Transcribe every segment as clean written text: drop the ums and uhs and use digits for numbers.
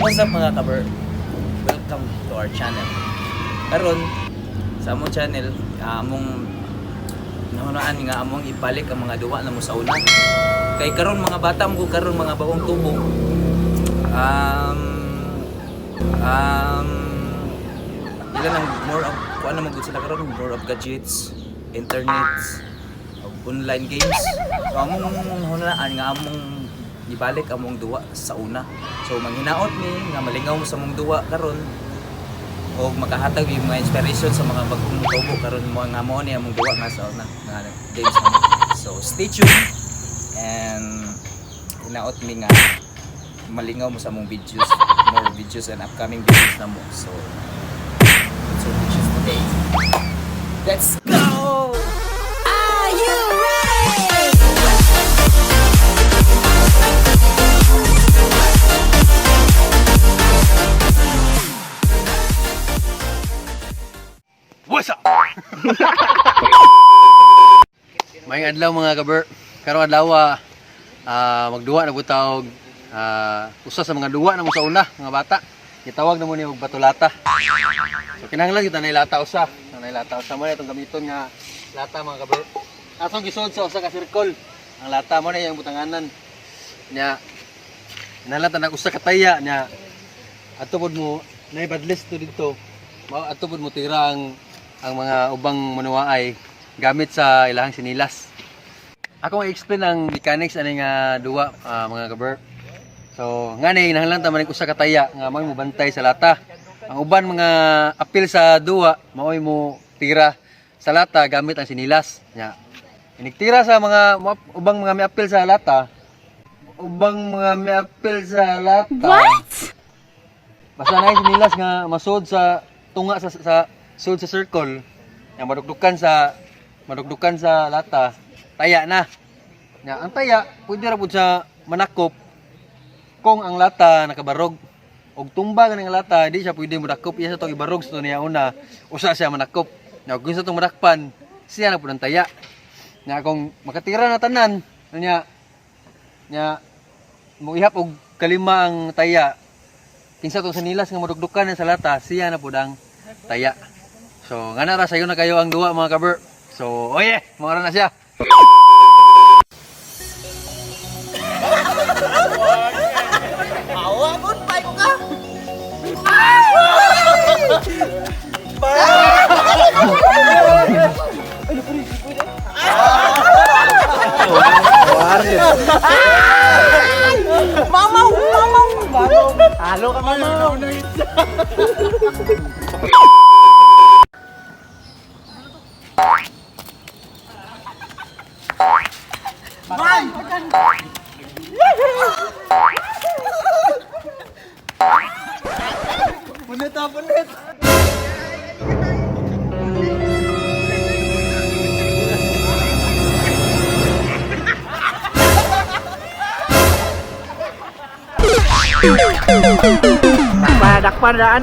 What's up mga kaber? Welcome to our channel. Karon sa among channel, among nahunaan nga among ibalik ang mga duwa na mo sa una. Kay karon mga bata mo karon mga baong tubo. Ilan ang more of kuan na magud sila karon, more of gadgets, internet, online games. So, among hunaan nga among ibalik among duwa sa una. So manghinaot ni nga malingaw mo sa among duwa karon o makahatag yung mga inspiration sa mga bagong tubo karon mo nga mo ni among duwa nga sa una nga games mo. So stay tuned and hinaot mi nga malingaw mo sa among videos, more videos and upcoming videos na mo. So videos today. Let's go! Are you ready? What's up? Mayong adlaw mga kaber. Karong adlaw magduwa na butawg usa sa mga duwa na mo sa una mga bata. Gitawag na mo ni og batulata. So kinahanglan kita nay lata usa. Nay lata usa mo na itong gamiton nga lata mga kaber. Atong gisod sa usa ka circle. Ang lata mo na yung butanganan. Nya nalata na usa ka taya nya atupod mo nay badless to dito. Atupod mo tira ang mga ubang manuwaay gamit sa ilahang sinilas. Ako i-explain ang mechanics ani nga duwa mga kaber. So ngani hinahanglan ta man usa ka taya nga mao mo bantay sa lata. Ang uban mga apil sa duwa maoy mo tira sa lata gamit ang sinilas. Nya inigtira sa mga ubang mga may apil sa lata. Ubang mga may apil sa lata. What? Basta na yung sinilas nga masud sa tunga sa sud sa circle yang madugdukan sa lata taya na. Nya ang taya pwede ra pud sa manakop kung ang lata nakabarog og tumba ganing lata di siya pwede madakop iya sa tong ibarog sa niya una usa siya manakop. Nya kung sa tong madakpan siya na pud ang taya. Nya kung makatira na tanan nya mo ihap og kalima ang taya kinsa tong sinilas nga madugdukan sa lata siya na pud ang taya. So, nga na sayo na kayo ang duwa mga kaber. So, oye, mga na siya. Awa mo, pay ko ka. Mamaw. Halo ka mamaw. Man! Punit! Dakpan daan.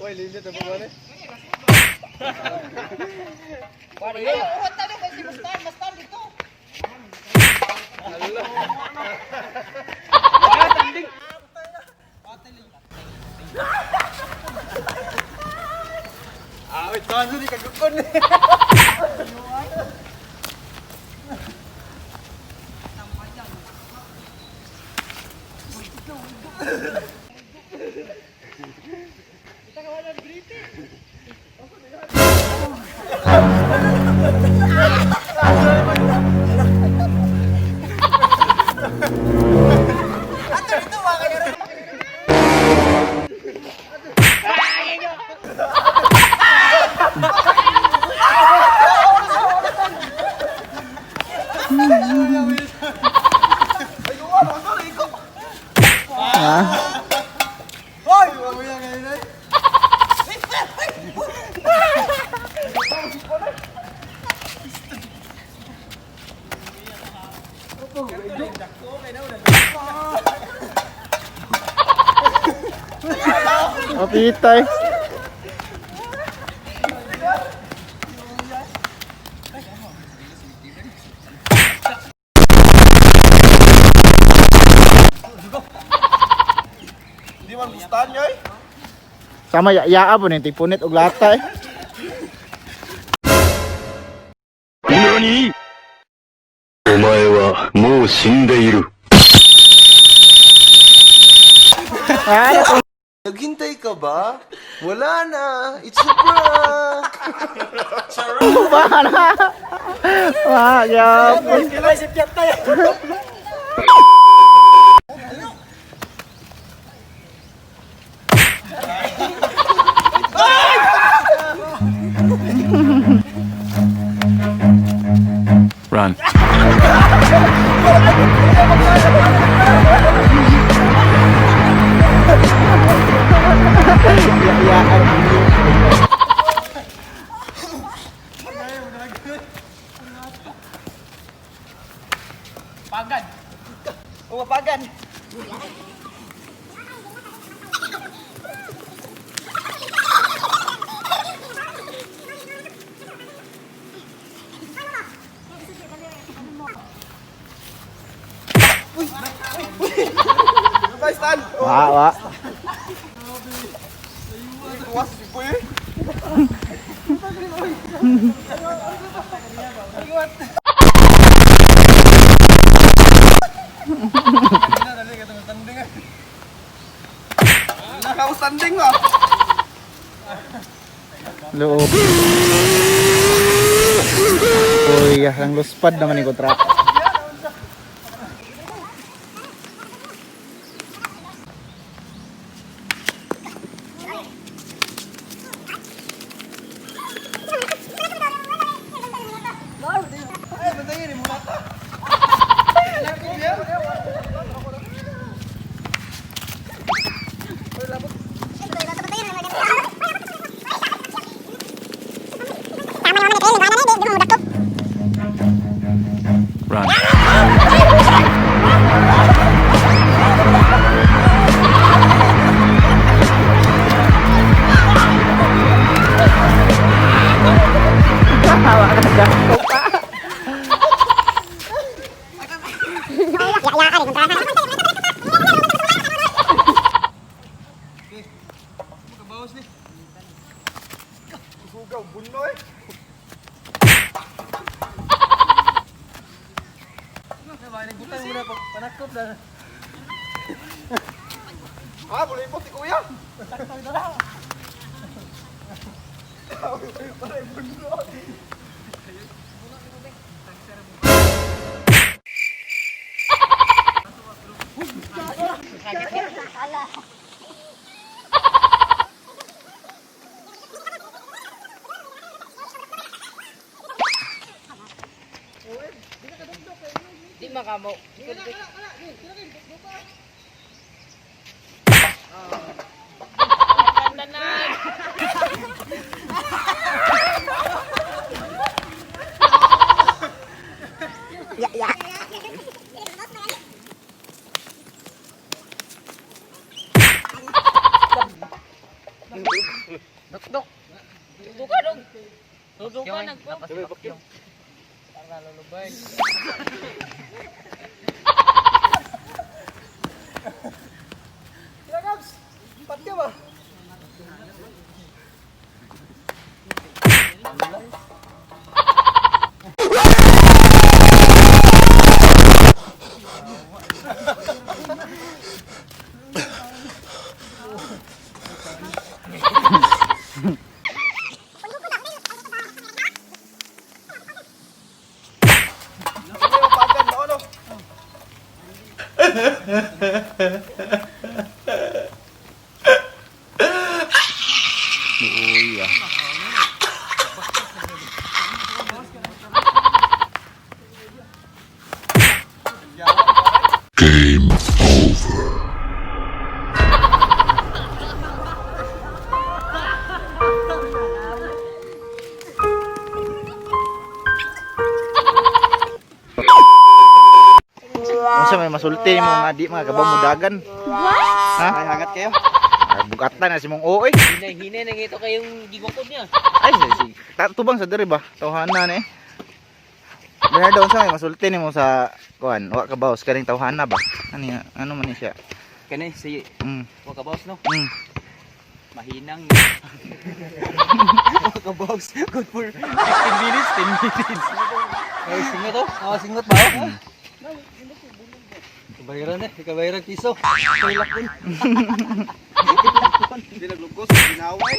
Oy, lilit na po ba? Wait, tahan di kagukon. Mapitay. Sama yaa po ning tipunit og lata eh. NANI?お前はもう死んでいる。 Ano? Naghintay ka ba? Wala na. It's a prank. Para. Wah, yapon. Run. Yayaan. Wah, wah. Nakakustanding mo. Loob. Uy, ang luspad naman yung kontrata. Run. Ah, boleh mo si kuya. Unsa may masulti mo nga di mga kabaw mudagan? Ha? Ay, hangat kayo. Ay, bugatan na si mong oy. Hinay na ito kayong gigwangkod niya. Ay, si tubang sa diri ba? Tawhanan eh. Bernardo, unsa may masulti nimo sa kuan? Wa kabaws kaning tawhana ba? Ano man ni siya? Kani si Mm. Wakabaws no. Mahinang. Kabaws. Good for 15 minutes, 10 minutes. Ay, singot oh. Singot ba? Kabayaran kabayaran piso. Tulak din. Hindi naglugos, ginaway.